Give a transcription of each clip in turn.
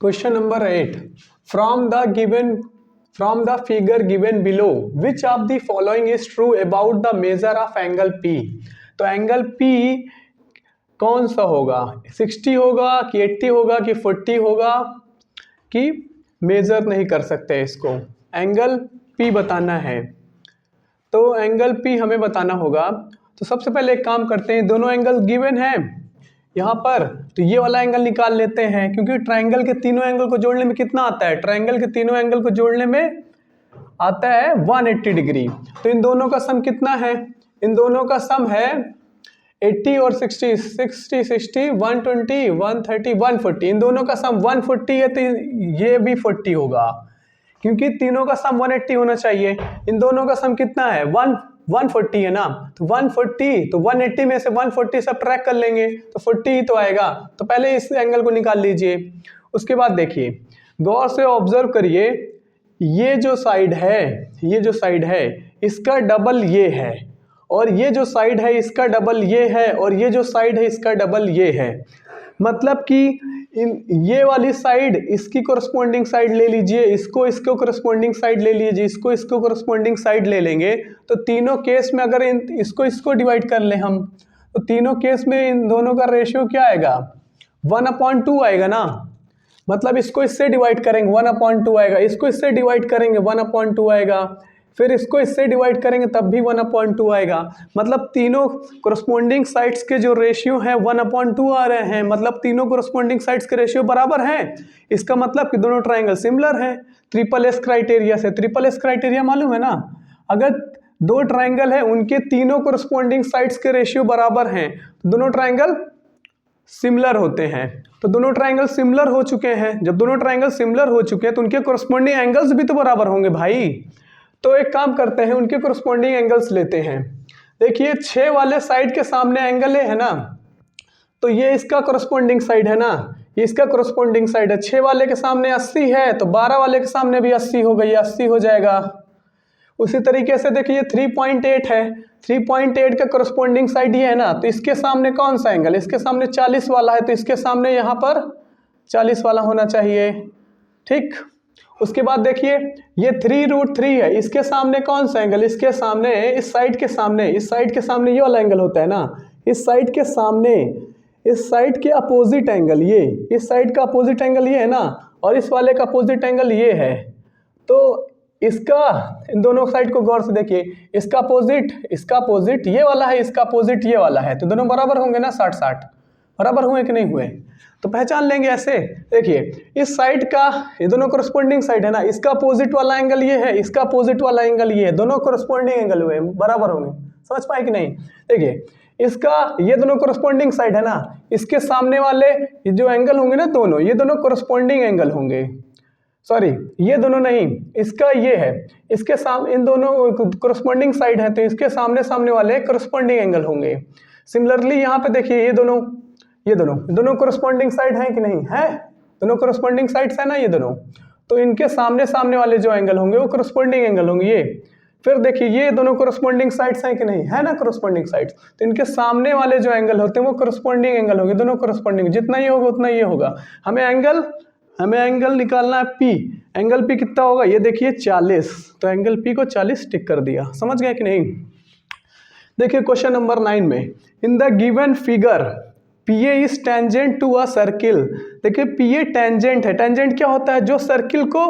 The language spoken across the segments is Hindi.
Question number 8. From the figure given below, which of the following is true about the measure of angle P? तो एंगल P कौन सा होगा, 60 होगा कि 80 होगा कि 40 होगा कि मेजर नहीं कर सकते इसको, एंगल P बताना है। तो एंगल P हमें बताना होगा। तो सबसे पहले एक काम करते हैं, दोनों एंगल गिवन है यहाँ पर, तो ये वाला एंगल निकाल लेते हैं, क्योंकि ट्रायंगल के तीनों एंगल को जोड़ने में कितना आता है, ट्रायंगल के तीनों एंगल को जोड़ने में आता है 180 डिग्री। तो इन दोनों का सम कितना है, इन दोनों का सम है 80 और 60, 60 60 120 130 140, इन दोनों का सम 140 है, तो ये भी 40 होगा, क्योंकि तीनों का सम 180 होना चाहिए। इन दोनों का सम कितना है 140 है ना, तो 140, तो 180 में से 140 सब्ट्रैक्ट कर लेंगे तो 40 ही तो आएगा। तो पहले इस एंगल को निकाल लीजिए। उसके बाद देखिए, गौर से ऑब्जर्व करिए, ये जो साइड है, ये जो साइड है इसका डबल ये है, और ये जो साइड है इसका डबल ये है, और ये जो साइड है इसका डबल ये है। मतलब कि ये वाली साइड इसकी कोरस्पॉन्डिंग साइड ले लीजिए, इसको कोरस्पॉन्डिंग साइड ले लीजिए, इसको कोरस्पॉन्डिंग साइड ले लेंगे, तो तीनों केस में अगर इसको डिवाइड कर लें हम, तो तीनों केस में इन दोनों का रेशियो क्या आएगा, 1/2 आएगा ना। मतलब इसको इससे डिवाइड करेंगे 1/2 आएगा, इसको इससे डिवाइड करेंगे 1/2 आएगा, फिर इसको इससे डिवाइड करेंगे तब भी 1/2 आएगा। मतलब तीनों कोरस्पॉन्डिंग साइड्स के जो रेशियो हैं 1/2 आ रहे हैं, मतलब तीनों कोरस्पॉन्डिंग साइड्स के रेशियो बराबर हैं। इसका मतलब कि दोनों ट्रायंगल सिमिलर हैं ट्रिपल एस क्राइटेरिया से। ट्रिपल एस क्राइटेरिया मालूम है ना, अगर दो ट्रायंगल है उनके तीनों कोरस्पॉन्डिंग साइड्स के रेशियो बराबर हैं तो दोनों ट्रायंगल सिमिलर होते हैं। तो दोनों ट्रायंगल सिमिलर हो चुके हैं, जब दोनों ट्रायंगल सिमिलर हो चुके हैं तो उनके कोरस्पॉन्डिंग एंगल्स भी तो बराबर होंगे भाई। तो एक काम करते हैं, उनके कोरस्पॉन्डिंग एंगल्स लेते हैं। देखिए 6 वाले साइड के सामने एंगल है ना, तो ये इसका कोरस्पॉन्डिंग साइड है ना, ये इसका कोरस्पॉन्डिंग साइड है। 6 वाले के सामने 80 है, तो 12 वाले के सामने भी 80 हो गई, 80 हो जाएगा। उसी तरीके से देखिए 3.8 है, 3.8 का कोरस्पॉन्डिंग साइड ये है ना, तो इसके सामने कौन सा एंगल, इसके सामने 40 वाला है, तो इसके सामने यहाँ पर 40 वाला होना चाहिए, ठीक। उसके बाद देखिए ये 3√3 है, इसके सामने कौन सा एंगल, इसके सामने इस साइड के सामने, इस साइड के सामने ये वाला एंगल होता है ना, इस साइड के सामने, इस साइड के अपोजिट एंगल ये, इस साइड का अपोजिट एंगल ये है ना, और इस वाले का अपोजिट एंगल ये है। तो इसका, इन दोनों साइड को गौर से देखिए, इसका अपोजिट ये वाला है, इसका अपोजिट ये वाला है, तो दोनों बराबर होंगे ना, 60-60 बराबर हुए कि नहीं हुए, तो पहचान लेंगे ऐसे। देखिए इस साइड का, ये दोनों कोरस्पॉन्डिंग साइड है ना, इसका अपोजिट वाला एंगल ये है, इसका अपोजिट वाला एंगल ये है, दोनों कोरस्पॉन्डिंग एंगल हुए, बराबर होंगे, समझ पाए कि नहीं। देखिए इसका, ये दोनों कोरस्पॉन्डिंग साइड है ना, इसके सामने वाले ये जो एंगल होंगे ना दोनों, ये दोनों कोरस्पॉन्डिंग एंगल होंगे, सॉरी ये दोनों नहीं, इसका ये है, इसके सामने, इन दोनों कोरस्पॉन्डिंग साइड है, तो इसके सामने सामने वाले कोरस्पॉन्डिंग एंगल होंगे। सिमिलरली यहाँ पे देखिए ये दोनों कोरस्पॉन्डिंग साइड है कि नहीं है, दोनों कोरस्पॉन्डिंग साइड्स है ना ये दोनों, तो इनके सामने सामने वाले जो एंगल होंगे वो कोरस्पॉन्डिंग एंगल होंगे ये। फिर देखिए ये दोनों कोरस्पॉन्डिंग साइड्स हैं कि नहीं है ना, कोरस्पॉन्डिंग साइड्स, तो इनके सामने वाले जो एंगल होते हैं वो कोरस्पॉन्डिंग एंगल होंगे, दोनों कोरस्पॉन्डिंग, जितना ये होगा उतना ये होगा। हमें एंगल निकालना है P, एंगल P कितना होगा, ये देखिए 40, तो एंगल P को 40 टिक कर दिया, समझ गए कि नहीं। देखिए क्वेश्चन नंबर 9 में, in the given figure PA is tangent to a circle. देखिए PA टेंजेंट है, टेंजेंट क्या होता है, जो सर्किल को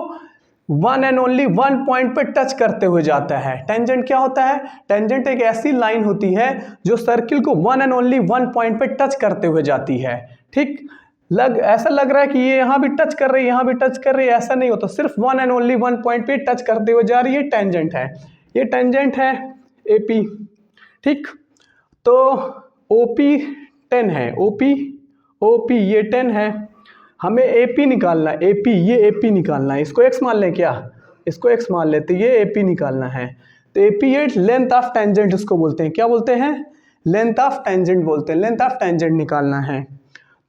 one and only one point पे टच करते हुए जाता है। टेंजेंट क्या होता है, टेंजेंट एक ऐसी लाइन होती है जो सर्किल को one and only one point पे टच करते हुए जाती है, ठीक। ऐसा लग रहा है कि ये यहाँ भी टच कर रही है, यहाँ भी टच कर रही है, ऐसा नहीं होता, सिर्फ one and only one point पे टच करते हुए जा रही है, टेंजेंट है। ये टेंजेंट है AP, ठीक। तो OP 10 है, OP ये 10 है, हमें AP निकालना है, AP ये AP निकालना है, इसको x मान लें क्या, इसको x मान लेते, ये AP निकालना है। तो AP ये लेंथ ऑफ टेंजेंट इसको बोलते हैं, क्या बोलते हैं, लेंथ ऑफ टेंजेंट बोलते हैं, लेंथ ऑफ टेंजेंट निकालना है।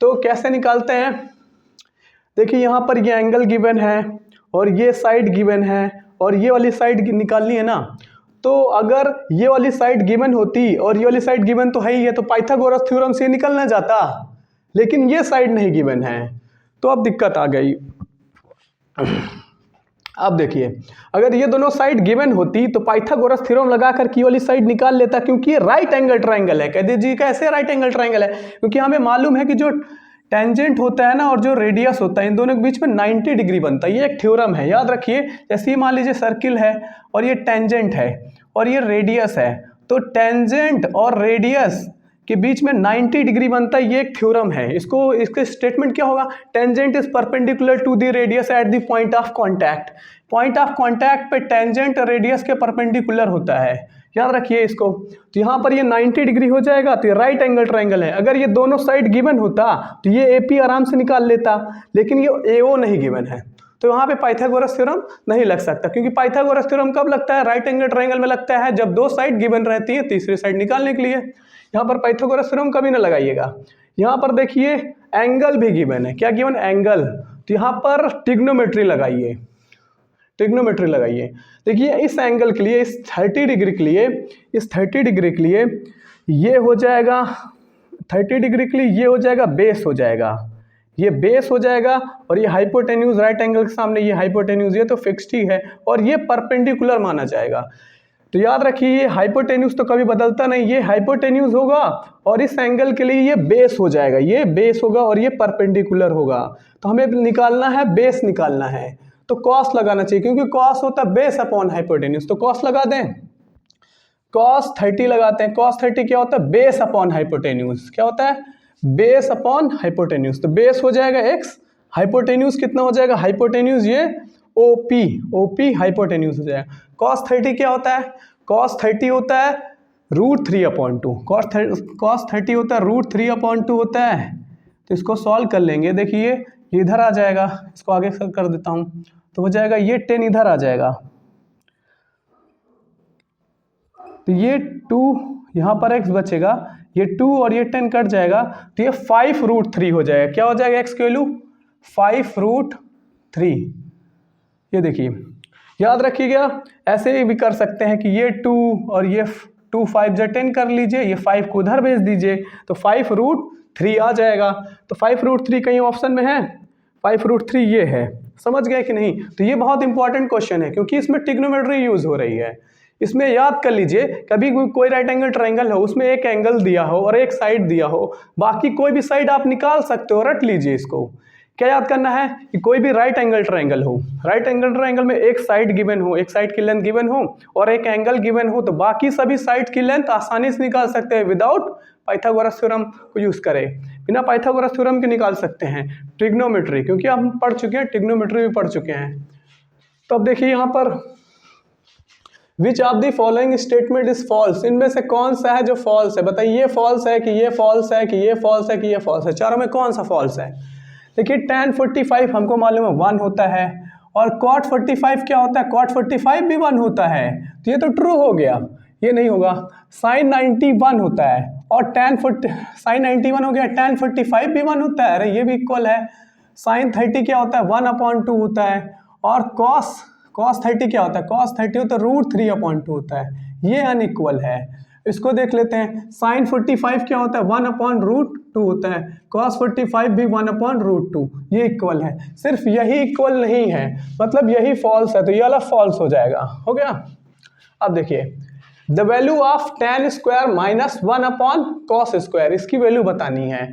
तो कैसे निकालते हैं, देखिए यहाँ पर ये एंगल गिवन है और ये साइड गिवन है और ये वाली साइड निकालनी है ना, तो अगर ये वाली साइड गिवन होती और ये वाली साइड गिवन तो है ही है, तो पाइथागोरस थ्योरम से निकलना जाता, लेकिन ये साइड नहीं गिवन है, तो अब दिक्कत आ गई। अब देखिए, अगर ये दोनों साइड गिवन होती तो पाइथागोरस थ्योरम लगाकर की वाली साइड निकाल लेता, क्योंकि ये राइट एंगल ट्रायंगल है। कह दीजिए कैसे राइट एंगल ट्रायंगल है, क्योंकि हमें मालूम है कि जो टेंजेंट होता है ना और जो रेडियस होता है, इन दोनों के बीच में 90 डिग्री बनता है। ये एक थ्योरम है, याद रखिए। जैसे मान लीजिए सर्किल है और ये टेंजेंट है और ये रेडियस है, तो टेंजेंट और रेडियस के बीच में 90 डिग्री बनता है। ये एक थ्योरम है। इसके स्टेटमेंट क्या होगा, tangent is perpendicular to the radius at the point of contact. Point of contact पे टेंजेंट रेडियस के परपेंडिकुलर होता है, याद रखिए इसको। तो यहाँ पर ये 90 डिग्री हो जाएगा, तो ये राइट एंगल ट्रायंगल है। अगर ये दोनों साइड गिवन होता तो ये एपी आराम से निकाल लेता, लेकिन ये एओ नहीं गिवन है, तो यहाँ पे पाइथागोरस थ्योरम नहीं लग सकता। क्योंकि पाइथागोरस थ्योरम कब लगता है, राइट एंगल ट्रायंगल में लगता है जब दो साइड गिवन रहती है तीसरी साइड निकालने के लिए। यहाँ पर पाइथागोरस थ्योरम कभी ना लगाइएगा। यहाँ पर देखिए एंगल भी गिवन है। क्या गिवन, एंगल। तो यहाँ पर ट्रिग्नोमेट्री लगाइए, ट्रिग्नोमेट्री लगाइए। देखिए इस एंगल के लिए, इस 30 डिग्री के लिए, इस 30 डिग्री के लिए ये हो जाएगा, 30 डिग्री के लिए ये हो जाएगा बेस हो जाएगा, ये बेस हो जाएगा। और ये हाइपोटेन्यूज राइट एंगल के सामने ये हाइपोटेन्यूज, ये तो फिक्स्ड ही है और ये परपेंडिकुलर माना जाएगा। तो याद रखिए ये हाइपोटेन्यूज तो कभी बदलता नहीं, ये हाइपोटेन्यूज होगा और इस एंगल के लिए ये बेस हो जाएगा, ये बेस होगा और ये परपेंडिकुलर होगा। तो हमें निकालना है, बेस निकालना है, तो कॉस लगाना चाहिए, क्योंकि कॉस होता है बेस अपॉन हाइपोटेन्यूज। तो कॉस लगा दें, कॉस 30 लगाते हैं। कॉस 30 क्या होता है, बेस अपॉन हाइपोटेन्यूज। क्या होता है, बेस अपॉन हाइपोटेन्यूज। तो बेस हो जाएगा एक्स, हाइपोटेन्यूज कितना हो जाएगा, हाइपोटेन्यूज ये ओपी, ओपी हाइपोटेन्यूज हो जाएगा। कॉस 30 क्या होता है, कॉस 30 होता है √3/2। कॉस 30 होता है √3/2 होता है। तो इसको सॉल्व कर लेंगे। देखिए ये इधर आ जाएगा, इसको आगे कर देता हूँ, तो हो जाएगा ये 10 इधर आ जाएगा, तो ये 2 यहाँ पर x बचेगा, ये 2 और ये 10 कट जाएगा, तो ये 5√3 हो जाएगा। क्या हो जाएगा x की वैल्यू, 5√3। ये देखिए, याद रखिएगा। ऐसे भी कर सकते हैं कि ये 2 और ये 2 5 जा 10 कर लीजिए, ये 5 को उधर भेज दीजिए, तो 5√3 आ जाएगा। तो 5√3 कहीं ऑप्शन में है, 5√3 ये है। समझ गए कि नहीं। तो ये बहुत इंपॉर्टेंट क्वेश्चन है, क्योंकि इसमें ट्रिग्नोमेट्री यूज हो रही है। इसमें याद कर लीजिए, कभी कोई राइट एंगल ट्रायंगल हो, उसमें एक एंगल दिया हो और एक साइड दिया हो, बाकी कोई भी साइड आप निकाल सकते हो, रट लीजिए इसको। क्या याद करना है कि कोई भी राइट एंगल ट्रायंगल हो, राइट एंगल ट्रायंगल में एक साइड गिवन हो, एक साइड की लेंथ गिवन हो और एक एंगल गिवन हो, तो बाकी सभी साइड की लेंथ आसानी से निकाल सकते हैं विदाउट पाइथागोरस थ्योरम को यूज करें। बिना पाइथागोरस थ्योरम के निकाल सकते हैं ट्रिग्नोमेट्री, क्योंकि हम पढ़ चुके हैं, ट्रिग्नोमेट्री भी पढ़ चुके हैं। तो अब देखिए यहाँ पर which of the following statement is false, इनमें से कौन सा है जो फॉल्स है। बताइए ये फॉल्स है कि ये फॉल्स है कि ये फॉल्स है कि ये फॉल्स है, चारों में कौन सा फॉल्स है। देखिए tan 45 हमको मालूम है 1 होता है, और cot 45 क्या होता है, cot 45 भी 1 होता है, तो ये तो ट्रू हो गया, ये नहीं होगा। sin 91 होता है और sin 91 हो गया, tan 45 भी 1 होता है, अरे ये भी इक्वल है। sin 30 क्या होता है, 1/2 होता है, और cos 30 क्या होता है, cos 30 होता है √3/2 होता है, ये अनइक्वल है। इसको देख लेते हैं, sin 45 क्या होता है, 1/√2 होता है, cos 45 भी 1/√2, ये इक्वल है। सिर्फ यही इक्वल नहीं है, मतलब यही फॉल्स है, तो ये वाला फॉल्स हो जाएगा। हो गया। अब देखिए the value of tan square minus 1/cos square, इसकी वैल्यू बतानी है।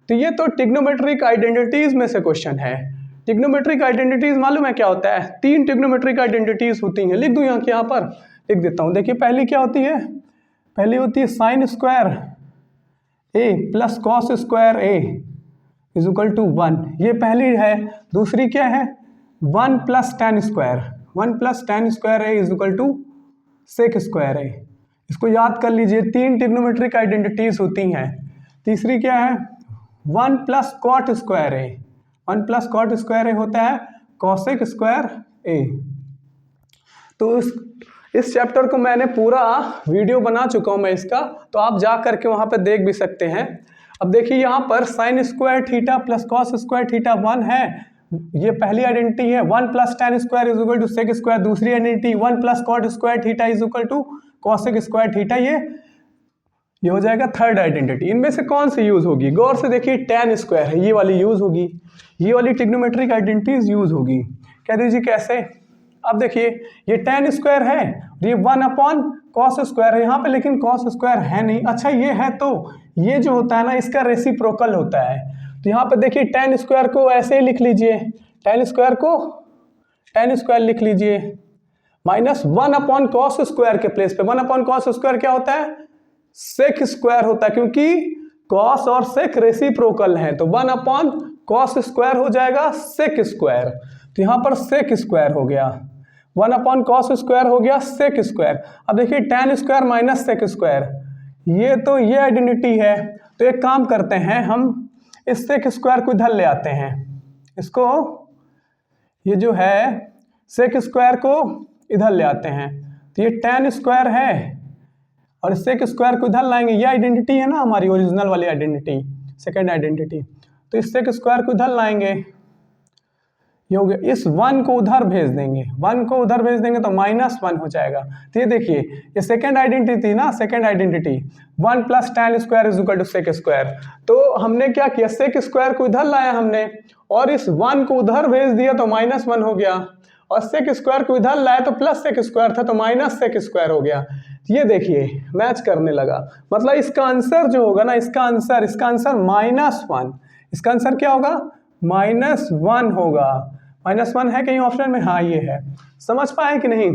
तो ये तो ट्रिग्नोमेट्रिक आइडेंटिटीज में से क्वेश्चन है। ट्रिग्नोमेट्रिक आइडेंटिटीज मालूम है क्या होता है, 3 ट्रिग्नोमेट्रिक आइडेंटिटीज होती हैं। लिख दूं यहाँ पर, लिख देता हूँ। देखिए पहली क्या होती है, पहली होती है sine square A plus cos square A is equal to 1, ये पहली है। दूसरी क्या है, 1 + tan square, 1 + tan square A is equal to sec square A. इसको याद कर लीजिए, 3 ट्रिग्नोमेट्रिक आइडेंटिटीज होती हैं। तीसरी क्या है, 1 + cot स्क्वायर ए, 1 + cot स्क्वायर ए होता है कॉसेक स्क्वायर ए। तो इस चैप्टर को मैंने पूरा वीडियो बना चुका हूँ मैं इसका, तो आप जा करके वहाँ पे देख भी सकते हैं। अब देखिए यहाँ पर sin square theta plus cos square theta 1 है, ये पहली आइडेंटिटी है। 1 + tan square is equal to sec square, दूसरी identity 1 + cot square theta is equal to cosec square theta, ये ये हो जाएगा थर्ड आइडेंटिटी। इनमें से कौन सी यूज होगी? गौर से देखिए, tan स्क्वायर है, ये वाली यूज होगी, ये वाली ट्रिग्नोमेट्रिक आइडेंटिटीज यूज होगी। कह दीजिए कैसे? अब देखिए, ये tan स्क्वायर है, ये 1 cos स्क्वायर है यहाँ पे, लेकिन cos स्क्वायर है नहीं। अच्छा ये है तो ये जो होता है ना, इसका रेसिप्रोकल होता है। तो यहाँ पे देखिए, tan स्क्वायर को ऐसे ही लिख लीजिए, tan स्क्वायर को tan स्क्वायर लिख लीजिए, -1 cos स्क्वायर के प्लेस पे 1 cos स्क्वायर क्या होता है? सेक स्क्वायर होता है, क्योंकि cos और सेक रेसिप्रोकल है। तो 1 cos स्क्वायर हो जाएगा सेक स्क्वायर। तो यहाँ पर सेक स्क्वायर हो गया, 1 cos स्क्वायर हो गया सेक स्क्वायर। अब देखिए, tan square minus sec square, ये तो ये आइडेंटिटी है। तो एक काम करते हैं, हम इस सेक स्क्वायर को इधर ले आते हैं, इसको, ये जो है सेक स्क्वायर को इधर ले आते हैं। तो ये tan स्क्वायर है और सेक स्क्वायर को इधर लाएंगे, ये आइडेंटिटी है ना हमारी ओरिजिनल वाली आइडेंटिटी, सेकंड आइडेंटिटी। तो इस सेक स्क्वायर को इधर लाएंगे, ये हो गया। इस 1 को उधर भेज देंगे, 1 को उधर भेज देंगे तो -1 हो जाएगा। तो ये देखिए, ये सेकंड आइडेंटिटी ना, second identity 1 + tan square is equal to sec square. तो हमने क्या किया, सेक स्क्वायर को इधर लाया हमने और इस 1 को उधर भेज दिया तो -1 हो गया, और सेक स्क्वायर को इधर लाया तो प्लस सेक स्क्वायर था तो माइनस सेक स्क्वायर हो गया। ये देखिए मैच करने लगा, मतलब इसका आंसर जो होगा ना, इसका आंसर -1, इसका आंसर क्या होगा? -1 होगा। -1 है कहीं ऑप्शन में? हाँ ये है। समझ पाए कि नहीं?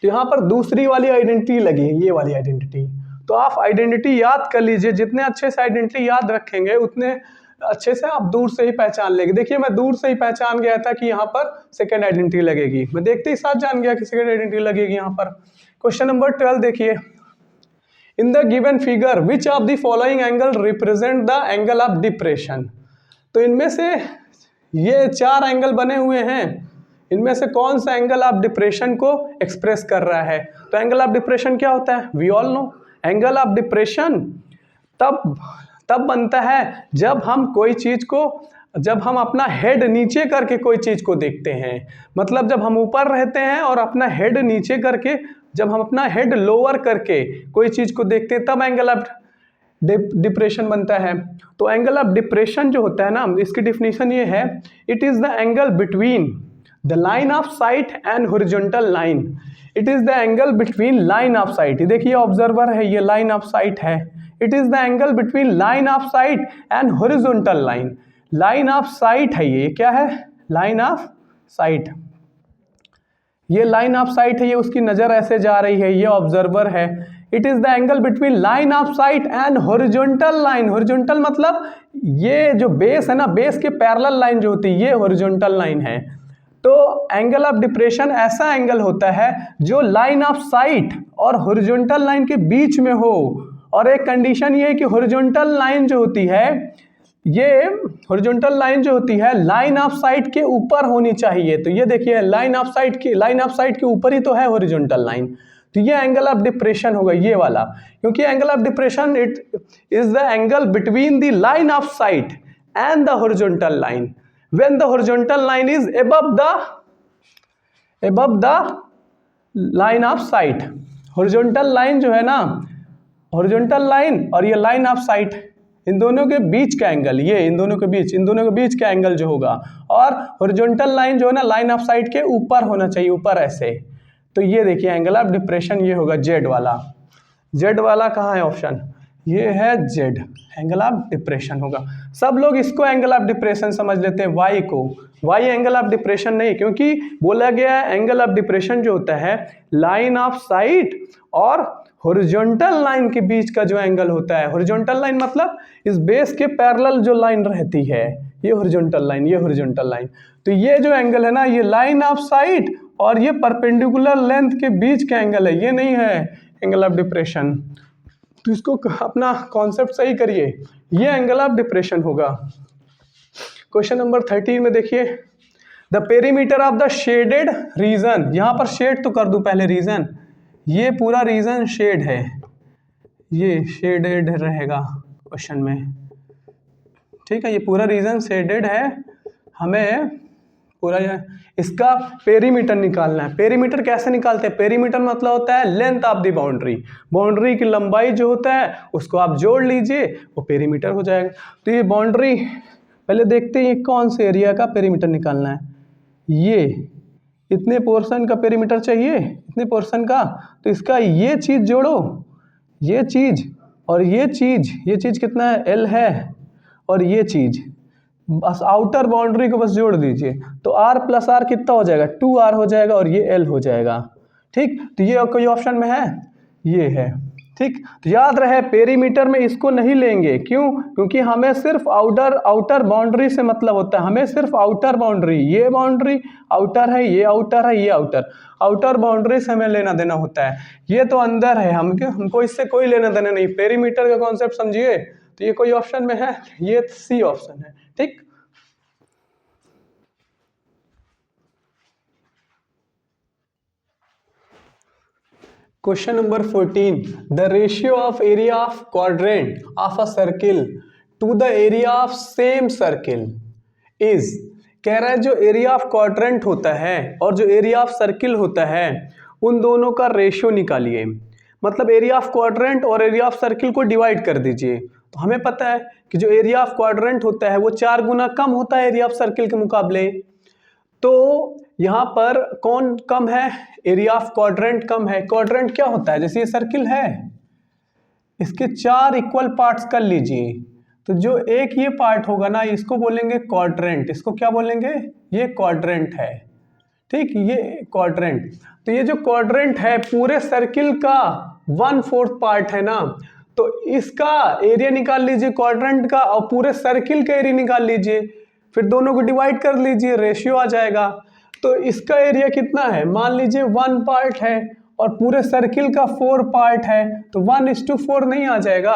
तो यहाँ पर दूसरी वाली आइडेंटिटी लगी है, ये वाली आइडेंटिटी। तो आप आइडेंटिटी याद कर लीजिए, जितने अच्छे से आइडेंटिटी याद रखेंगे उतने अच्छे से आप दूर से ही पहचान लेंगे। देखिए मैं दूर से ही पहचान गया था कि यहाँ पर सेकेंड आइडेंटिटी लगेगी, मैं देखते ही साथ जान गया कि सेकेंड आइडेंटिटी लगेगी यहाँ पर। क्वेश्चन नंबर 12 देखिए, इन the given figure which of the following angle represent the angle of depression. तो इनमें से ये 4 एंगल बने हुए हैं, इनमें से कौन सा एंगल ऑफ डिप्रेशन को एक्सप्रेस कर रहा है? तो एंगल ऑफ डिप्रेशन क्या होता है? We all know, angle of depression तब बनता है जब हम कोई चीज़ को, जब हम अपना हेड नीचे करके कोई चीज़ को देखते हैं। मतलब जब हम ऊपर रहते हैं और अपना हेड नीचे करके, जब हम अपना हेड लोअर करके कोई चीज़ को देखते हैं, तब एंगल ऑफ डिप्रेशन बनता है। तो एंगल ऑफ डिप्रेशन जो होता है ना, इसकी डिफिनीशन ये है, it is the angle between the line of site and horizontal line. It is the angle between line of site, देखिए ऑब्जर्वर है, ये लाइन ऑफ साइट है। It is the angle between line of site and horizontal line. Line of site है, ये क्या है? लाइन ऑफ साइट, ये लाइन ऑफ साइट है, ये उसकी नज़र ऐसे जा रही है, ये ऑब्जर्वर है। It is the angle between line of site and horizontal line. Horizontal मतलब ये जो बेस है ना, बेस के पैरेलल लाइन जो होती है, ये हॉरिजॉन्टल लाइन है। तो एंगल ऑफ डिप्रेशन ऐसा एंगल होता है जो लाइन ऑफ साइट और हॉरिजॉन्टल लाइन के बीच में हो। और एक कंडीशन ये है कि हॉरिजॉन्टल लाइन जो होती है, ये हॉरिजॉन्टल लाइन जो होती है लाइन ऑफ साइट के ऊपर होनी चाहिए। तो ये देखिए लाइन ऑफ साइट के ऊपर ही तो है हॉरिजॉन्टल लाइन। तो ये एंगल ऑफ डिप्रेशन होगा, ये वाला, क्योंकि angle of depression it is the angle between the line of site and the horizontal line when the horizontal line is above the line of site. Horizontal line जो है ना, हॉरिजॉन्टल लाइन और ये लाइन ऑफ साइट, इन दोनों के बीच का एंगल, ये इन दोनों के बीच का एंगल जो होगा, और हॉरिजॉन्टल लाइन जो है ना, लाइन ऑफ साइट के ऊपर होना चाहिए, ऊपर ऐसे। तो ये देखिए एंगल ऑफ डिप्रेशन ये होगा जेड वाला। जेड वाला कहाँ है ऑप्शन? ये है जेड, एंगल ऑफ डिप्रेशन होगा। सब लोग इसको एंगल ऑफ डिप्रेशन समझ लेते हैं, वाई को। वाई एंगल ऑफ डिप्रेशन नहीं, क्योंकि बोला गया है एंगल ऑफ डिप्रेशन जो होता है लाइन ऑफ साइट और हॉरिजॉन्टल लाइन के बीच का जो एंगल होता है। हॉरिजॉन्टल लाइन मतलब इस बेस के पैरेलल जो लाइन रहती है, ये हॉरिजॉन्टल लाइन, ये हॉरिजॉन्टल लाइन। तो ये जो एंगल है ना, ये लाइन ऑफ साइट और ये परपेंडिकुलर लेंथ के बीच का एंगल है, ये नहीं है एंगल ऑफ डिप्रेशन। तो इसको अपना कॉन्सेप्ट सही करिए, ये एंगल ऑफ डिप्रेशन होगा। क्वेश्चन नंबर 13 में देखिए, the perimeter of the shaded region. यहाँ पर शेड तो कर दूं पहले, रीजन, ये पूरा रीजन शेड है, ये शेडेड रहेगा क्वेश्चन में, ठीक है, ये पूरा रीजन शेडेड है। हमें पूरा यह इसका पेरीमीटर निकालना है। पेरीमीटर कैसे निकालते हैं? पेरीमीटर मतलब होता है length of the boundary, boundary की लंबाई जो होता है उसको आप जोड़ लीजिए, वो पेरीमीटर हो जाएगा। तो ये बाउंड्री पहले देखते हैं कौन से एरिया का पेरीमीटर निकालना है। ये इतने पोर्शन का पेरीमीटर चाहिए, इतने पोर्शन का, तो इसका ये चीज़ जोड़ो, ये चीज़ और ये चीज़ कितना है? L है, और ये चीज़ बस आउटर बाउंड्री को बस जोड़ दीजिए, तो R प्लस R कितना हो जाएगा? 2R हो जाएगा, और ये L हो जाएगा। ठीक, तो ये कोई ऑप्शन में है? ये है। ठीक, तो याद रहे पेरीमीटर में इसको नहीं लेंगे, क्यों? क्योंकि हमें सिर्फ आउटर बाउंड्री से मतलब होता है, हमें सिर्फ आउटर बाउंड्री, ये बाउंड्री आउटर है, ये आउटर है, ये आउटर बाउंड्री से हमें लेना देना होता है। ये तो अंदर है, हमको इससे कोई लेना देना नहीं। पेरीमीटर का कॉन्सेप्ट समझिए। तो ये कोई ऑप्शन में है? ये सी ऑप्शन है। ठीक, question number 14, the ratio of area of quadrant of a circle to the area of same circle is. कह रहा है जो एरिया ऑफ क्वाड्रेंट होता है और जो एरिया ऑफ सर्किल होता है उन दोनों का रेशियो निकालिए। मतलब एरिया ऑफ क्वाड्रेंट और एरिया ऑफ सर्किल को डिवाइड कर दीजिए। तो हमें पता है कि जो एरिया ऑफ क्वाड्रेंट होता है वो 4 गुना कम होता है एरिया ऑफ सर्किल के मुकाबले। तो यहाँ पर कौन कम है? एरिया ऑफ क्वाड्रेंट कम है। क्वाड्रेंट क्या होता है? जैसे ये सर्किल है, इसके 4 इक्वल पार्ट्स कर लीजिए, तो जो एक ये पार्ट होगा ना, इसको बोलेंगे क्वाड्रेंट। इसको क्या बोलेंगे? ये क्वाड्रेंट है। ठीक, ये क्वाड्रेंट। तो ये जो क्वाड्रेंट है पूरे सर्किल का 1/4 पार्ट है ना, तो इसका एरिया निकाल लीजिए क्वाड्रेंट का, और पूरे सर्किल का एरिया निकाल लीजिए, फिर दोनों को डिवाइड कर लीजिए, रेशियो आ जाएगा। तो इसका एरिया कितना है? मान लीजिए 1 पार्ट है और पूरे सर्किल का 4 पार्ट है, तो 1:4 नहीं आ जाएगा?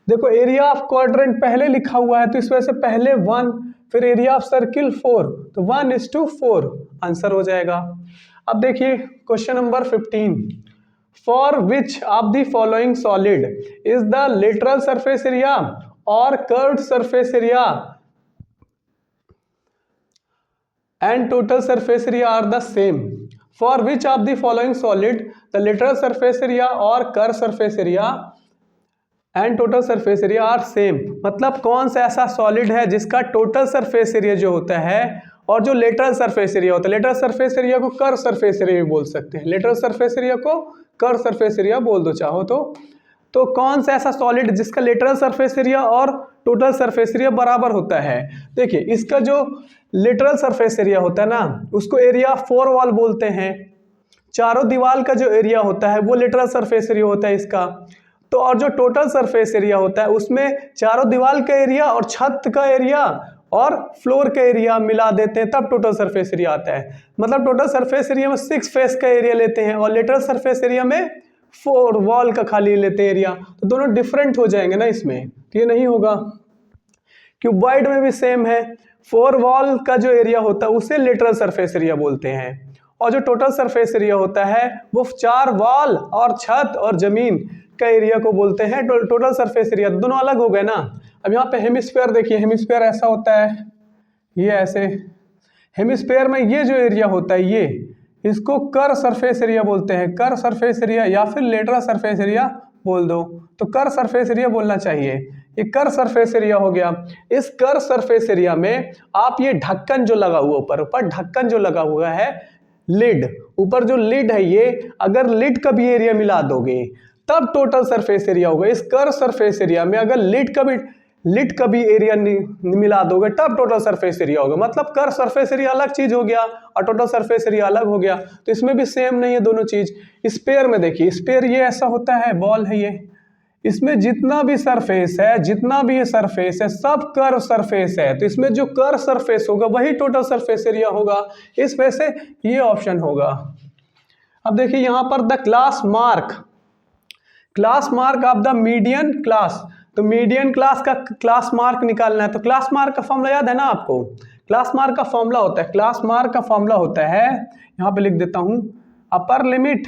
देखो एरिया ऑफ क्वाड्रेंट पहले लिखा हुआ है, तो इस वजह से पहले 1, फिर एरिया ऑफ सर्किल 4, तो 1:4 आंसर हो जाएगा। अब देखिए question number 15, for which of the following solid is the lateral surface area और curved surface area and total surface area are the same? For which of the following solid the lateral surface area or curved surface area and total surface area are same? मतलब कौन सा ऐसा सॉलिड है जिसका टोटल सरफेस एरिया जो होता है और जो लेटरल सरफेस एरिया होता है, लेटरल सरफेस एरिया को कर्व सरफेस एरिया भी बोल सकते हैं, लेटरल सरफेस एरिया को कर्व सरफेस एरिया बोल दो चाहो तो कौन सा ऐसा सॉलिड जिसका लेटरल सरफेस एरिया और टोटल सरफेस एरिया बराबर होता है? देखिए इसका जो लेटरल सरफेस एरिया होता है ना, उसको एरिया 4 वॉल बोलते हैं। चारों दीवार का जो एरिया होता है वो लेटरल सरफेस एरिया होता है इसका। तो और जो टोटल सरफेस एरिया होता है उसमें चारों दीवार का एरिया और छत का एरिया और फ्लोर का एरिया मिला देते हैं, तब टोटल सरफेस एरिया आता है। मतलब टोटल सरफेस एरिया में 6 फेस का एरिया लेते हैं और लेटरल सरफेस एरिया में 4 वॉल का खाली लेते हैं एरिया, तो दोनों डिफरेंट हो जाएंगे ना इसमें, तो ये नहीं होगा। क्यूबॉइड में भी सेम है, 4 वॉल का जो एरिया होता है उसे लेटरल सरफेस एरिया बोलते हैं, और जो टोटल सरफेस एरिया होता है वो 4 वॉल और छत और जमीन का एरिया को बोलते हैं टोटल सरफेस एरिया। दोनों अलग हो गए ना। अब यहाँ पे हेमिस्फीयर देखिए, हेमिस्फीयर ऐसा होता है, ये ऐसे। हेमिस्फीयर में ये जो एरिया होता है ये, इसको कर्व सरफेस एरिया बोलते हैं, कर्व सरफेस एरिया या फिर लेटरल सरफेस एरिया बोल दो, तो कर्व सरफेस एरिया बोलना चाहिए। ये कर्व सरफेस एरिया हो गया। इस कर्व सरफेस एरिया में आप ये ढक्कन जो लगा हुआ ऊपर ढक्कन जो लगा हुआ है, लिड, ऊपर जो लिड है ये, अगर लिड का भी एरिया मिला दोगे तब टोटल सरफेस एरिया होगा। इस कर्व सरफेस एरिया में अगर लिड का भी एरिया मिला दोगे तब टोटल सरफेस एरिया होगा। मतलब कर्व सरफेस एरिया अलग चीज हो गया और टोटल सरफेस एरिया अलग हो गया। तो इसमें भी सेम नहीं है दोनों चीज। स्पेयर में देखिए, स्पेयर ये ऐसा होता है, बॉल है ये, इसमें जितना भी सरफेस है, जितना भी ये सरफेस है, सब कर्व सरफेस है, तो इसमें जो कर्व सरफेस होगा वही टोटल सरफेस एरिया होगा। इस वजह से ये ऑप्शन होगा। अब देखिए यहाँ पर the class mark of the median class, तो मीडियन क्लास का क्लास मार्क निकालना है। तो क्लास मार्क का फॉर्मूला याद है ना आपको? क्लास मार्क का फॉर्मूला होता है, क्लास मार्क का फॉर्मूला होता है, यहाँ पे लिख देता हूँ, upper limit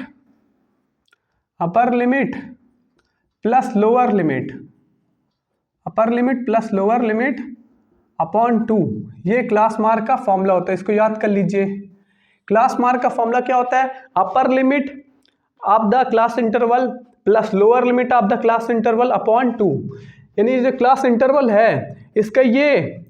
plus lower limit, upper limit plus lower limit upon 2, ये क्लास मार्क का फॉर्मूला होता है, इसको याद कर लीजिए। क्लास मार्क का फॉर्मूला क्या होता है? Upper limit of the class interval plus lower limit of the class interval upon 2। यानी जो क्लास इंटरवल है इसका ये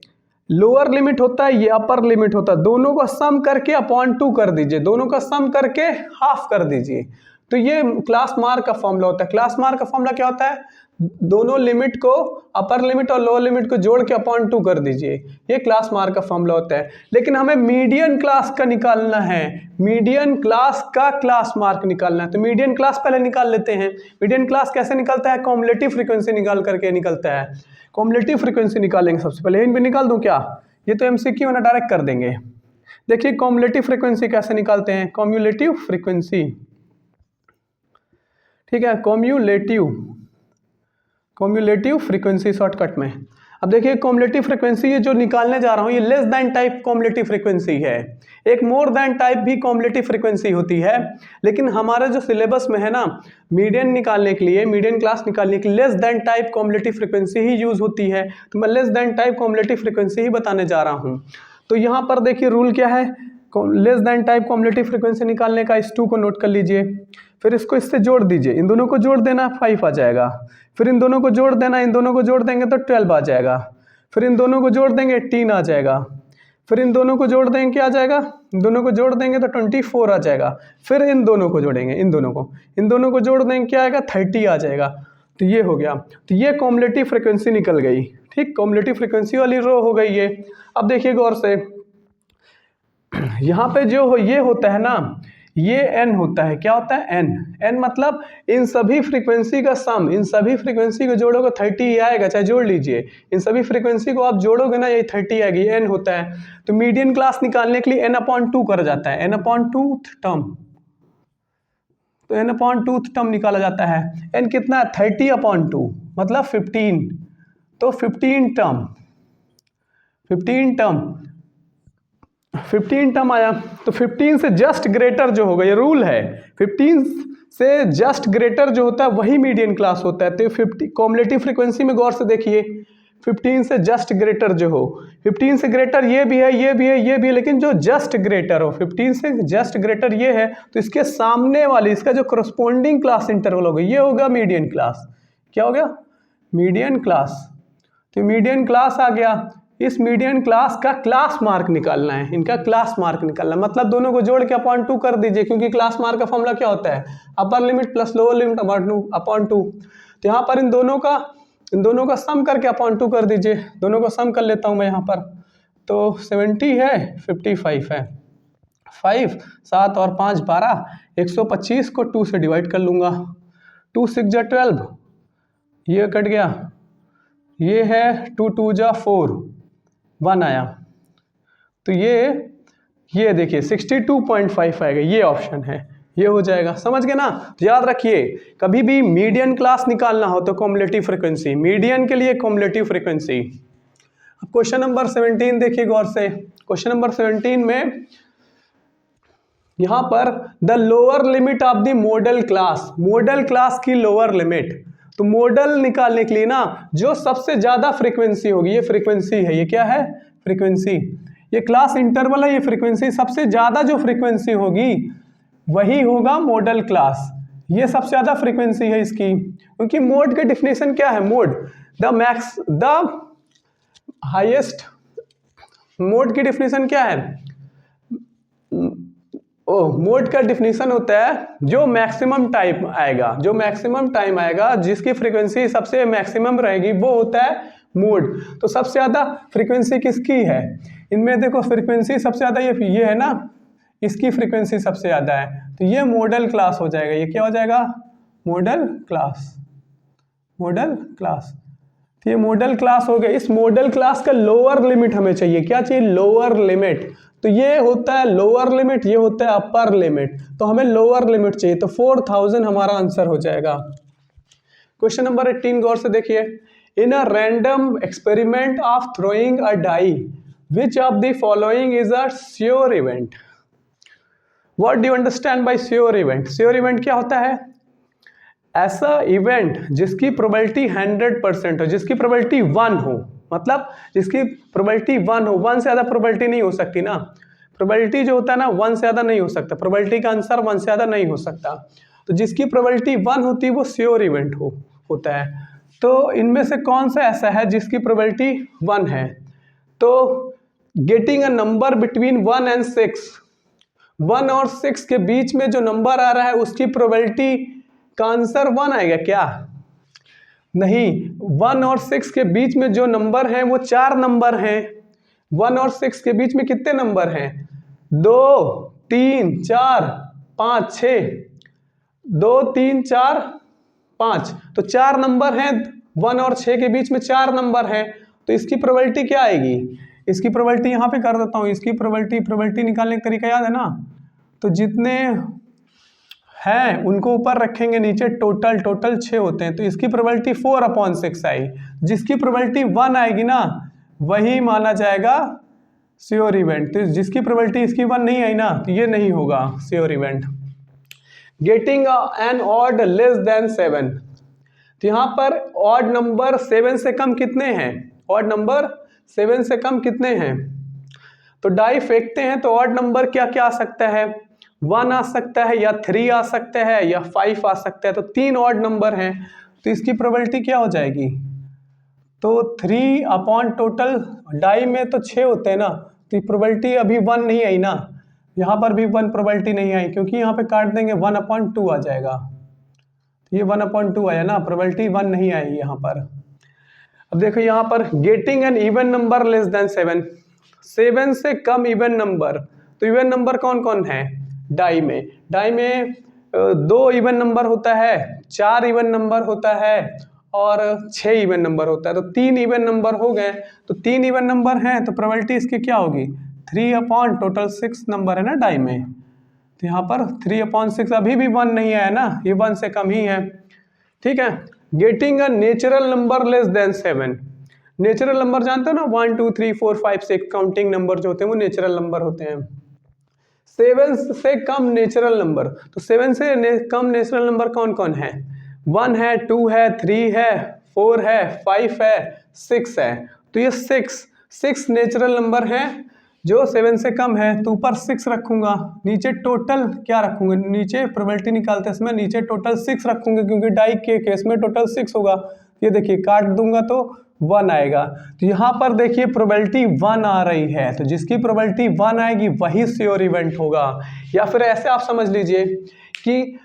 लोअर लिमिट होता है, ये अपर लिमिट होता है, दोनों को सम करके अपॉन 2 कर दीजिए, दोनों का सम करके हाफ कर दीजिए, तो ये क्लास मार्क का फॉर्मूला होता है। क्लास मार्क का फॉर्मूला क्या होता है? दोनों लिमिट को, अपर लिमिट और लोअर लिमिट को जोड़ के अपॉन 2 कर दीजिए, ये क्लास मार्क का फॉर्मूला होता है। लेकिन हमें मीडियन क्लास का निकालना है, मीडियन क्लास का क्लास मार्क निकालना है, तो मीडियन क्लास पहले निकाल लेते हैं। मीडियन क्लास कैसे निकलता है? कॉम्युलेटिव फ्रीक्वेंसी निकाल करके निकलता है। कॉम्युलेटिव फ्रीक्वेंसी निकालेंगे सबसे पहले, इन भी निकाल दूं क्या? ये तो एमसीक्यू है ना, डायरेक्ट कर देंगे। देखिए कॉम्युलेटिव फ्रीक्वेंसी कैसे निकालते हैं, कॉम्युलेटिव फ्रीक्वेंसी, ठीक है, कॉम्युलेटिव फ्रीक्वेंसी शॉर्टकट में। अब देखिए कॉम्युलेटिव फ्रीक्वेंसी ये जो निकालने जा रहा हूँ, ये less than type cumulative frequency है। एक मोर देन टाइप भी कॉम्युलेटिव फ्रीक्वेंसी होती है, लेकिन हमारे जो सिलेबस में है ना, मीडियन निकालने के लिए, मीडियन क्लास निकालने के लिए less than type cumulative frequency ही यूज होती है, तो मैं less than type cumulative frequency ही बताने जा रहा हूँ। तो यहाँ पर देखिए रूल क्या है, less than type cumulative frequency निकालने का, इस 2 को नोट कर लीजिए, फिर इसको इससे जोड़ दीजिए, इन दोनों को जोड़ देना 5 आ जाएगा, फिर इन दोनों को जोड़ देना, इन दोनों को जोड़ देंगे तो 12 आ जाएगा, फिर इन दोनों को जोड़ देंगे 18 आ जाएगा, फिर इन दोनों को जोड़ देंगे क्या आ जाएगा, इन दोनों को जोड़ देंगे तो 24 आ जाएगा, फिर इन दोनों को जोड़ेंगे, इन दोनों को जोड़ देंगे क्या आएगा, 30 आ जाएगा। तो ये हो गया, तो ये कॉम्युलेटिव फ्रीक्वेंसी निकल गई, ठीक, कॉम्युलेटिव फ्रीक्वेंसी वाली रो हो गई ये। अब देखिए गौर से, यहाँ पे जो ये होता है ना, ये n होता है, क्या होता है n मतलब इन सभी फ्रीक्वेंसी का सम, इन सभी फ्रीक्वेंसी को जोड़ोगे 30 आएगा, चाहे जोड़ लीजिए, इन सभी फ्रीक्वेंसी को आप जोड़ोगे ना, ये 30 आएगी, n होता है। तो मीडियन क्लास निकालने के लिए n/2 कर जाता है, n/2th टर्म, तो n/2th टर्म निकाला जाता है। n कितना है? 30/2 मतलब 15, तो 15 टर्म आया, तो 15 से जस्ट ग्रेटर जो होगा, ये रूल है, 15 से जस्ट ग्रेटर जो होता है वही मीडियन क्लास होता है। तो 50 कॉम्युलेटिव फ्रीक्वेंसी में गौर से देखिए, 15 से जस्ट ग्रेटर जो हो, 15 से ग्रेटर ये भी है, ये भी है, ये भी है, लेकिन जो जस्ट ग्रेटर हो, 15 से जस्ट ग्रेटर ये है, तो इसके सामने वाली, इसका जो करस्पॉन्डिंग क्लास इंटरवल होगा, ये होगा मीडियन क्लास। क्या हो गया? Median class. तो मीडियन क्लास आ गया, इस मीडियन क्लास का क्लास मार्क निकालना है, इनका क्लास मार्क निकालना है, मतलब दोनों को जोड़ के अपॉन 2 कर दीजिए, क्योंकि क्लास मार्क का फॉर्मूला क्या होता है? Upper limit plus lower limit upon 2। तो यहाँ पर इन दोनों का सम करके अपॉन 2 कर दीजिए, दोनों को सम कर लेता हूँ मैं यहाँ पर, तो 70 है, 55 है, 5 7 और 5 12, 125 को 2 से डिवाइड कर लूँगा, 2 6 जा 12, ये कट गया, ये है 2 2 जा 4, 1 आया, तो ये देखिए 62.5 आएगा, ये ऑप्शन है, ये हो जाएगा। समझ गए ना? तो याद रखिए, कभी भी मीडियन क्लास निकालना हो तो कॉम्युलेटिव फ्रीक्वेंसी, मीडियन के लिए कॉम्युलेटिव फ्रीक्वेंसी। अब क्वेश्चन नंबर 17 देखिए गौर से, क्वेश्चन नंबर 17 में यहाँ पर the lower limit of the model class की लोअर लिमिट, तो मॉडल निकालने के लिए ना जो सबसे ज्यादा फ्रीक्वेंसी होगी, ये फ्रीक्वेंसी है, ये क्या है? फ्रीक्वेंसी, ये क्लास इंटरवल है, ये फ्रीक्वेंसी, सबसे ज्यादा जो फ्रीक्वेंसी होगी वही होगा मॉडल क्लास, ये सबसे ज्यादा फ्रीक्वेंसी है इसकी, क्योंकि मोड की डिफिनेशन क्या है? मोड द हाईएस्ट, मोड की डिफिनेशन क्या है? मोड का डिफिनेशन होता है जो मैक्सिमम टाइम आएगा, जिसकी फ्रीक्वेंसी सबसे मैक्सिमम रहेगी, वो होता है मोड। तो सबसे ज्यादा फ्रीक्वेंसी किसकी है इनमें? देखो फ्रीक्वेंसी सबसे ज्यादा ये है ना, इसकी फ्रीक्वेंसी सबसे ज्यादा है, तो ये मॉडल क्लास हो जाएगा। ये क्या हो जाएगा? Model class. तो ये मॉडल क्लास हो गया। इस मॉडल क्लास का लोअर लिमिट हमें चाहिए, क्या चाहिए? Lower limit. तो ये होता है लोअर लिमिट, ये होता है अपर लिमिट, तो हमें लोअर लिमिट चाहिए, तो 4000 हमारा आंसर हो जाएगा। क्वेश्चन नंबर 18 गौर से देखिए, in a random experiment of throwing a die which of the following is a sure event? What do you understand by sure event? Sure event क्या होता है? ऐसा इवेंट जिसकी प्रोबेबिलिटी 100% हो, जिसकी प्रोबेबिलिटी 1 हो, मतलब जिसकी प्रोबेबिलिटी 1 हो, 1 से ज़्यादा प्रोबेबिलिटी नहीं हो सकती ना, प्रोबेबिलिटी जो होता है ना 1 से ज़्यादा नहीं हो सकता, प्रोबेबिलिटी का आंसर 1 से ज़्यादा नहीं हो सकता। तो जिसकी प्रोबेबिलिटी 1 होती है वो श्योर इवेंट होता है। तो इनमें से कौन सा ऐसा है जिसकी प्रोबेबिलिटी 1 है? तो getting a number between 1 and 6, 1 और 6 के बीच में जो नंबर आ रहा है उसकी प्रोबेबिलिटी का आंसर 1 आएगा क्या? नहीं, 1 और 6 के बीच में जो नंबर हैं वो 4 नंबर हैं। 1 और 6 के बीच में कितने नंबर हैं? 2, 3, 4, 5, 6, 2, 3, 4, 5, तो 4 नंबर हैं। 1 और 6 के बीच में 4 नंबर हैं, तो इसकी प्रोबेबिलिटी क्या आएगी? इसकी प्रोबेबिलिटी यहाँ पे कर देता हूँ। इसकी प्रोबेबिलिटी निकालने का तरीका याद है ना? तो जितने हैं उनको ऊपर रखेंगे, नीचे टोटल 6 होते हैं, तो इसकी प्रोबेबिलिटी 4/6 आई। जिसकी प्रोबेबिलिटी 1 आएगी ना वही माना जाएगा श्योर इवेंट। तो जिसकी प्रोबेबिलिटी इसकी 1 नहीं आई ना तो ये नहीं होगा sure event. Getting an odd less than 7, तो यहाँ पर ऑड नंबर 7 से कम कितने हैं? ऑड नंबर 7 से कम कितने हैं? तो डाई फेंकते हैं तो ऑड नंबर क्या क्या आ सकता है? 1 आ सकता है, या 3 आ सकता है, या 5 आ सकता है। तो 3 ऑड नंबर हैं, तो इसकी प्रोबेबिलिटी क्या हो जाएगी? तो 3 अपॉन टोटल, डाई में तो 6 होते हैं ना, तो प्रोबेबिलिटी अभी 1 नहीं आई ना, यहाँ पर भी 1 प्रोबेबिलिटी नहीं आई, क्योंकि यहाँ पे काट देंगे 1/2 आ जाएगा। ये 1/2 आया ना, प्रोबेबिलिटी 1 नहीं आई यहाँ पर। अब देखो यहाँ पर getting an even number less than 7, 7 से कम इवन नंबर। तो इवन नंबर कौन कौन है डाई में? डाई में 2 इवन नंबर होता है, 4 इवन नंबर होता है और 6 इवन नंबर होता है। तो 3 इवन नंबर हो गए, तो 3 इवन नंबर हैं तो प्रोबेबिलिटी इसकी क्या होगी? 3/6 नंबर है ना डाई में, तो यहाँ पर 3/6 अभी भी 1 नहीं आया ना, ये 1 से कम ही है। ठीक है। Getting a natural number less than 7, natural number जानते हो ना, 1 2 3 4 5 6 काउंटिंग नंबर जो होते हैं वो नेचुरल नंबर होते हैं। 7 से कम नेचुरल नंबर, तो 7 से कम नेचुरल नंबर कौन कौन है? 1 है, 2 है, 3 है, 4 है, 5 है, 6 है। तो ये 6 नेचुरल नंबर हैं जो 7 से कम है, तो ऊपर 6 रखूंगा, नीचे टोटल क्या रखूंगा? नीचे प्रोबेबिलिटी निकालते समय नीचे टोटल 6 रखूंगा, क्योंकि डाई के केस में टोटल 6 होगा। ये देखिए काट दूंगा तो 1 आएगा। तो यहाँ पर देखिए प्रोबेबिलिटी 1 आ रही है, तो जिसकी प्रोबेबिलिटी 1 आएगी वही श्योर इवेंट होगा। या फिर ऐसे आप समझ लीजिए कि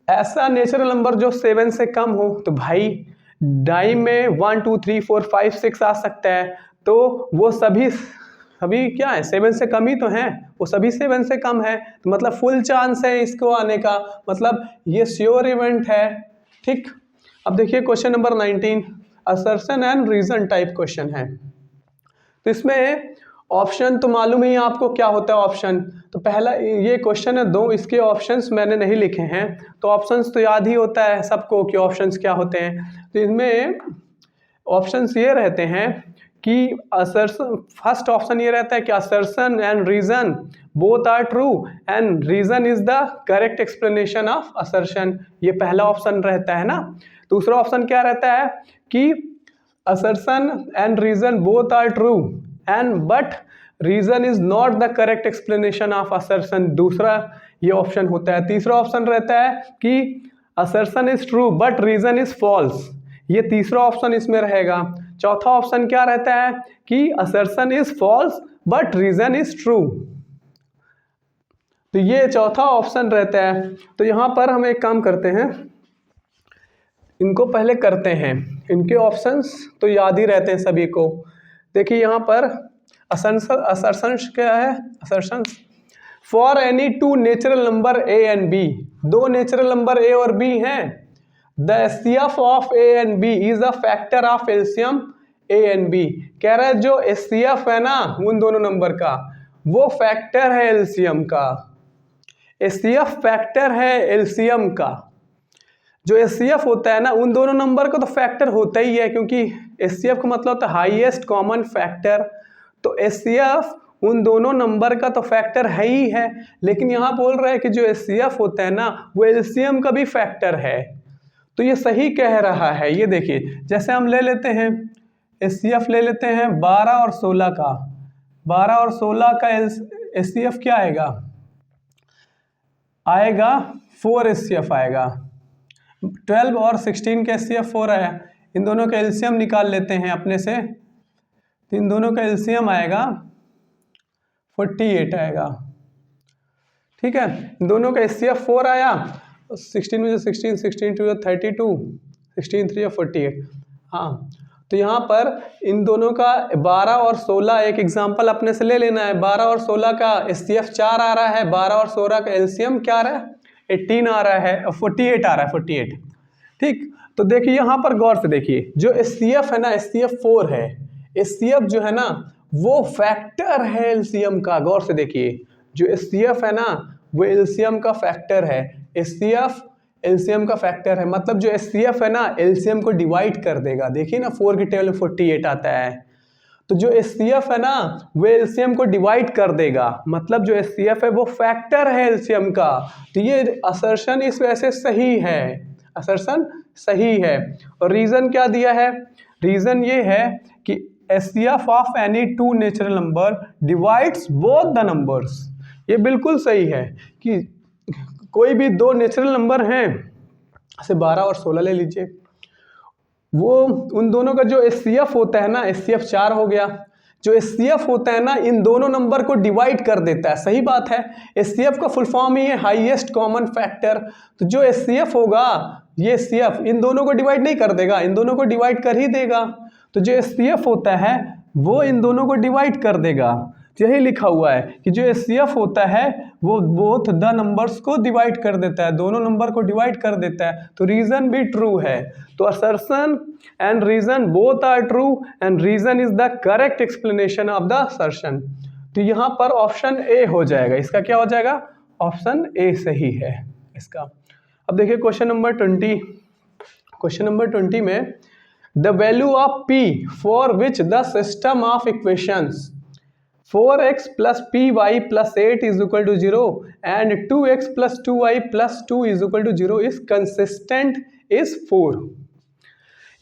ऐसा नेचुरल नंबर जो 7 से कम हो, तो भाई डाई में 1 2 3 4 5 6 आ सकता है, तो वो सभी क्या है? 7 से कम ही तो हैं, वो सभी 7 से कम है, तो मतलब फुल चांस है इसको आने का, मतलब ये श्योर इवेंट है। ठीक। अब देखिए question number 19, assertion and reason type question है। तो इसमें ऑप्शन तो मालूम ही आपको क्या होता है ऑप्शन। तो पहला ये क्वेश्चन है 2, इसके ऑप्शंस मैंने नहीं लिखे हैं, तो ऑप्शंस तो याद ही होता है सबको कि ऑप्शंस क्या होते हैं। तो इसमें ऑप्शंस ये रहते हैं कि असर्शन, फर्स्ट ऑप्शन ये रहता है कि assertion and reason both are true and reason is the correct explanation of assertion, ये पहला ऑप्शन रहता है ना। दूसरा ऑप्शन क्या रहता है कि assertion and reason both are true and but reason is not the correct explanation of assertion, दूसरा ये ऑप्शन होता है। तीसरा ऑप्शन रहता है कि assertion is true but reason is false, ये तीसरा ऑप्शन इसमें रहेगा। चौथा ऑप्शन क्या रहता है कि assertion is false but reason is true, तो ये चौथा ऑप्शन रहता है। तो यहाँ पर हम एक काम करते हैं, इनको पहले करते हैं, इनके ऑप्शंस तो याद ही रहते हैं सभी को। देखिए यहाँ पर असर्शंस क्या है? Assertions for any 2 natural number A and B, 2 natural number A और बी हैं, the HCF of A and B is a factor of LCM A and B. कह रहा है जो एचसीएफ है ना उन दोनों नंबर का, वो फैक्टर है एलसीएम का, एचसीएफ फैक्टर है एलसीएम का। जो एचसीएफ होता है ना उन दोनों नंबर का तो फैक्टर होता ही है, क्योंकि एचसीएफ का मतलब होता है हाईएस्ट कॉमन फैक्टर, तो एचसीएफ उन दोनों नंबर का तो फैक्टर है ही है। लेकिन यहाँ बोल रहा है कि जो एचसीएफ होता है ना वो एलसीएम का भी फैक्टर है, तो ये सही कह रहा है। ये देखिए जैसे हम ले लेते हैं HCF ले लेते हैं 12 और 16 का। 12 और 16 का HCF क्या आएगा? आएगा 4 HCF आएगा। 12 और 16 का HCF 4 आया। इन दोनों का एलसीएम निकाल लेते हैं अपने से, तो इन दोनों का एलसीएम आएगा 48 आएगा। ठीक है, इन दोनों का HCF 4 आया, 16 में 16, 16 2 32, 16 3 48। हाँ, तो यहाँ पर इन दोनों का 12 और 16 एक एग्जांपल अपने से ले लेना है। 12 और 16 का HCF 4 आ रहा है, 12 और 16 का एलसीएम क्या आ रहा है? 18 आ रहा है, 48 आ रहा है, 48। ठीक, तो देखिए यहाँ पर गौर से देखिए, जो HCF है ना, HCF 4 है। HCF जो है ना वो फैक्टर है एलसीएम का। गौर से देखिए, जो HCF है ना वो एलसीएम का फैक्टर है। HCF एलसीएम का फैक्टर है, मतलब जो HCF है ना एलसीएम को डिवाइड कर देगा। देखिए ना 4 की टेबल में 48 आता है, तो जो HCF है ना वो एलसीएम को डिवाइड कर देगा, मतलब जो HCF है वो फैक्टर है एलसीएम का। तो ये असर्शन इस वजह से सही है, असर्शन सही है। और रीजन क्या दिया है? रीजन ये है कि HCF of any two natural number divides both the numbers. ये बिल्कुल सही है कि कोई भी दो नेचुरल नंबर हैं, जैसे 12 और 16 ले लीजिए, वो उन दोनों का जो HCF होता है ना, HCF 4 हो गया, जो HCF होता है ना इन दोनों नंबर को डिवाइड कर देता है। सही बात है, HCF का फुल फॉर्म ही है हाईएस्ट कॉमन फैक्टर। तो जो HCF होगा, ये HCF इन दोनों को डिवाइड नहीं कर देगा, इन दोनों को डिवाइड कर ही देगा। तो जो HCF होता है वो इन दोनों को डिवाइड कर देगा। यही लिखा हुआ है कि जो HCF होता है वो बोथ द नंबर्स को डिवाइड कर देता है, दोनों नंबर को डिवाइड कर देता है। तो रीजन भी ट्रू है। तो assertion and reason both are true and reason is the correct explanation of the assertion. तो यहाँ पर ऑप्शन ए हो जाएगा। इसका क्या हो जाएगा? ऑप्शन ए सही है इसका। अब देखिए क्वेश्चन नंबर 20। क्वेश्चन नंबर 20 में the value of P for which the system of equations 4x plus py plus 8 is equal to 0 and 2x plus 2y plus 2 is equal to 0 is consistent is 4।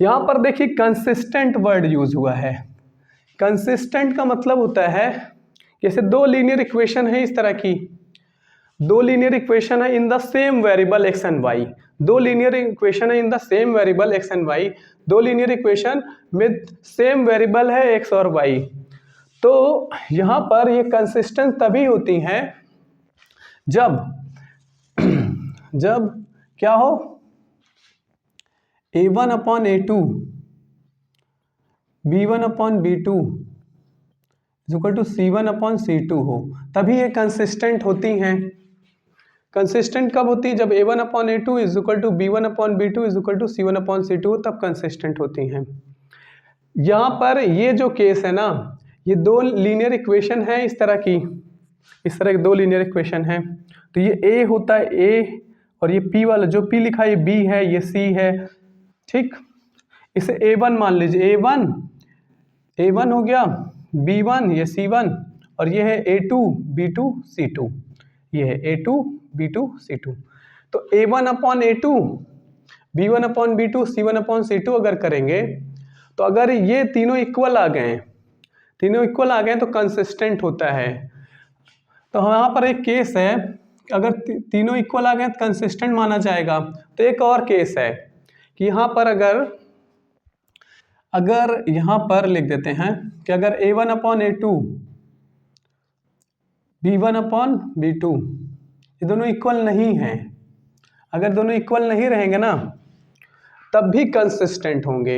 यहाँ पर देखिए कंसिस्टेंट वर्ड यूज हुआ है। कंसिस्टेंट का मतलब होता है जैसे दो लीनियर इक्वेशन है, इस तरह की दो लीनियर इक्वेशन है in the same variable x and y। दो लीनियर इक्वेशन है in the same variable x and y। दो लीनियर इक्वेशन में सेम वेरिएबल है x और y। तो यहाँ पर ये कंसिस्टेंट तभी होती हैं जब जब क्या हो, A1 upon A2 B1 upon B2 equal to C1 upon C2 हो, तभी ये कंसिस्टेंट होती हैं। कंसिस्टेंट कब होती है? जब A1 upon A2 is equal to B1 upon B2 is equal to C1 upon C2, तब कंसिस्टेंट होती हैं। यहाँ पर ये जो केस है ना, ये दो लीनियर इक्वेशन है इस तरह की, इस तरह के दो लीनियर इक्वेशन है। तो ये A होता है A और ये P वाला जो P लिखा है ये B है, ये C है। ठीक, इसे A1 मान लीजिए, A1 हो गया, B1 ये C1 और ये है A2 B2 C2, ये है A2 B2 C2। तो A1 upon A2 B1 upon B2 C1 upon C2 अगर करेंगे तो अगर ये तीनों इक्वल आ गए, तीनों इक्वल आ गए तो कंसिस्टेंट होता है। तो यहाँ पर एक केस है, अगर तीनों इक्वल आ गए तो कंसिस्टेंट माना जाएगा। तो एक और केस है कि यहाँ पर अगर यहाँ पर लिख देते हैं कि अगर A1 upon A2 B1 upon B2 ये दोनों इक्वल नहीं हैं, अगर दोनों इक्वल नहीं रहेंगे ना तब भी कंसिस्टेंट होंगे,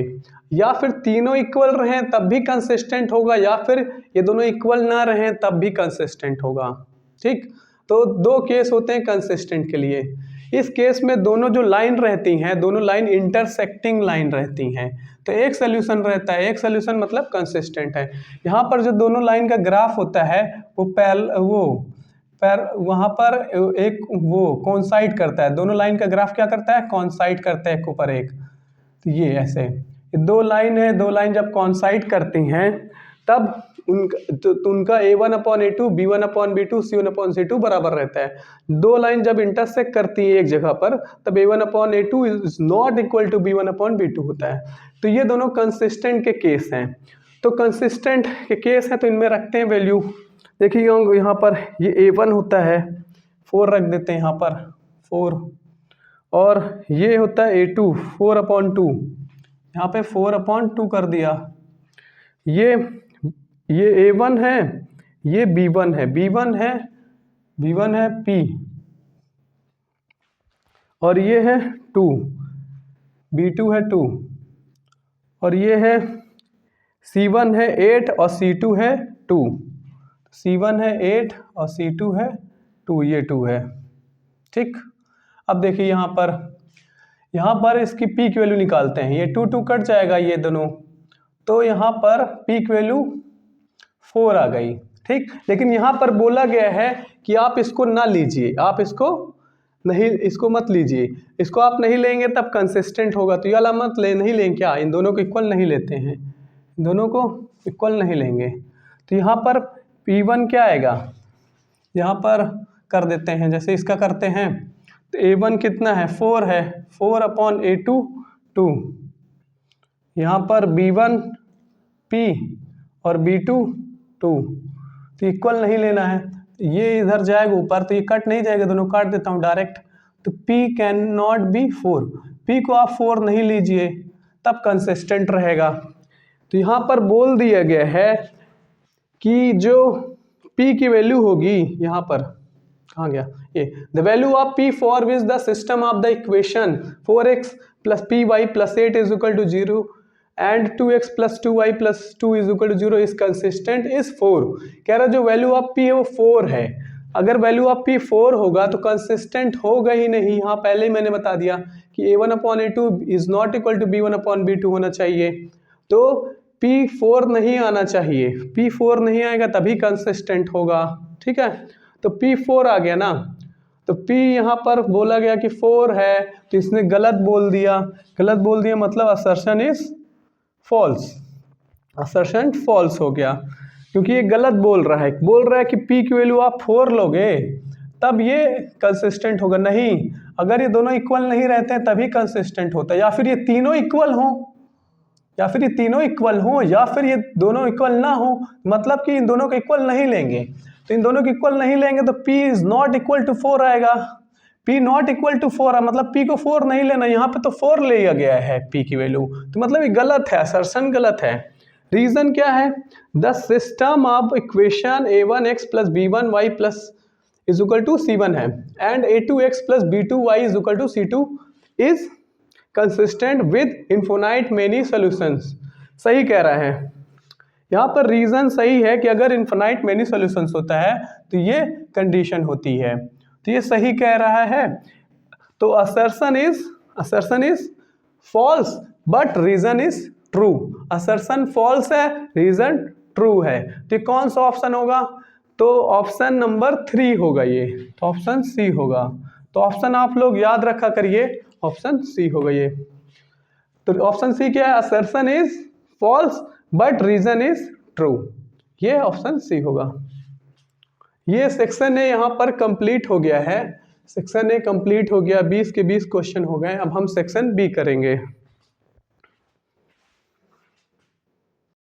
या फिर तीनों इक्वल रहें तब भी कंसिस्टेंट होगा, या फिर ये दोनों इक्वल ना रहें तब भी कंसिस्टेंट होगा। ठीक, तो दो केस होते हैं कंसिस्टेंट के लिए। इस केस में दोनों जो लाइन रहती हैं, दोनों लाइन इंटरसेक्टिंग लाइन रहती हैं, तो एक सोल्यूशन रहता है। एक सोल्यूशन मतलब कंसिस्टेंट है। यहाँ पर जो दोनों लाइन का ग्राफ होता है वो वहाँ पर एक वो कोइंसाइड करता है, दोनों लाइन का ग्राफ क्या करता है? कोइंसाइड करता है एक ऊपर एक। तो ये ऐसे दो लाइन है, दो लाइन जब कोइंसाइड करती हैं तब तो उनका A1/A2 B1/B2 C1/C2 बराबर रहता है। दो लाइन जब इंटरसेक्ट करती है एक जगह पर तब A1/A2 is not equal to B1/B2 होता है। तो ये दोनों कंसिस्टेंट के केस हैं। तो कंसिस्टेंट के केस हैं तो इनमें रखते हैं वैल्यू। देखिए यहाँ पर ये A1 होता है 4 रख देते हैं यहाँ पर 4, और ये होता है A2 4/2, यहाँ पे 4/2 कर दिया। ये A1 है, ये B1 है, B1 है P, और ये है 2, B2 है 2, और ये है C1 है 8 और C2 है 2, C1 है 8 और C2 है 2, ये 2 है। ठीक, अब देखिए यहाँ पर इसकी P की वैल्यू निकालते हैं। ये 2 कट जाएगा ये दोनों, तो यहाँ पर P की वैल्यू 4 आ गई। ठीक, लेकिन यहाँ पर बोला गया है कि आप इसको ना लीजिए, आप इसको मत लीजिए। इसको आप नहीं लेंगे तब कंसिस्टेंट होगा, तो ये वाला मत ले, नहीं लेंगे क्या, इन दोनों को इक्वल नहीं लेते हैं, इन दोनों को इक्वल नहीं लेंगे। तो यहाँ पर P1 क्या आएगा, यहाँ पर कर देते हैं, जैसे इसका करते हैं तो A1 कितना है 4 है, 4/A2 2, यहाँ पर B1 P और B2 2, तो इक्वल नहीं लेना है, ये इधर जाएगा ऊपर तो ये कट नहीं जाएगा, दोनों काट देता हूँ डायरेक्ट। तो P can not be 4, P को आप 4 नहीं लीजिए तब कंसिस्टेंट रहेगा। तो यहाँ पर बोल दिया गया है कि जो P की वैल्यू होगी, यहाँ पर कहाँ गया ये, the value of P for which the system of the equation 4x + py + 8 is equal to 0 and 2x + 2y + 2 is equal to 0 is consistent is 4। कह रहा जो वैल्यू ऑफ P है वो 4 है। अगर वैल्यू ऑफ P 4 होगा तो कंसिस्टेंट होगा ही नहीं। यहाँ पहले ही मैंने बता दिया कि A1/A2 is not equal to B1/B2 होना चाहिए, तो P 4 नहीं आना चाहिए। P 4 नहीं आएगा तभी कंसिस्टेंट होगा। ठीक है, तो P 4 आ गया ना, तो P यहाँ पर बोला गया कि 4 है, तो इसने गलत बोल दिया। गलत बोल दिया मतलब assertion is false, assertion false हो गया, क्योंकि ये गलत बोल रहा है कि P की वैल्यू आप 4 लोगे तब ये कंसिस्टेंट होगा। नहीं, अगर ये दोनों इक्वल नहीं रहते हैं तभी कंसिस्टेंट होता है, या फिर ये तीनों इक्वल हो, या फिर ये दोनों इक्वल ना हो, मतलब कि इन दोनों को इक्वल नहीं लेंगे। तो इन दोनों को इक्वल नहीं लेंगे तो P is not equal to 4 आएगा। P नॉट इक्वल टू 4 है, मतलब P को 4 नहीं लेना, यहाँ पे तो 4 लिया गया है P की वैल्यू, तो मतलब ये गलत है, असर्शन गलत है। रीजन क्या है, the system of equation A1x + B1y is equal to C1 है and A2x + B2y is equal to C2 is consistent with infinite many solutions. सही कह रहा है, यहाँ पर रीजन सही है कि अगर इन्फिनाइट मेनी सॉल्यूशंस होता है तो ये कंडीशन होती है, तो ये सही कह रहा है। तो assertion is false but reason is true. Assertion false है, रीजन ट्रू है, तो ये कौन सा ऑप्शन होगा, तो ऑप्शन नंबर 3 होगा ये, तो ऑप्शन सी होगा। तो ऑप्शन आप लोग याद रखा करिए, ऑप्शन सी होगा ये। तो ऑप्शन सी क्या है, assertion is false but reason is true, ये ऑप्शन सी होगा। ये सेक्शन ए यहाँ पर कंप्लीट हो गया है, सेक्शन ए कंप्लीट हो गया, 20 के 20 क्वेश्चन हो गए। अब हम सेक्शन बी करेंगे।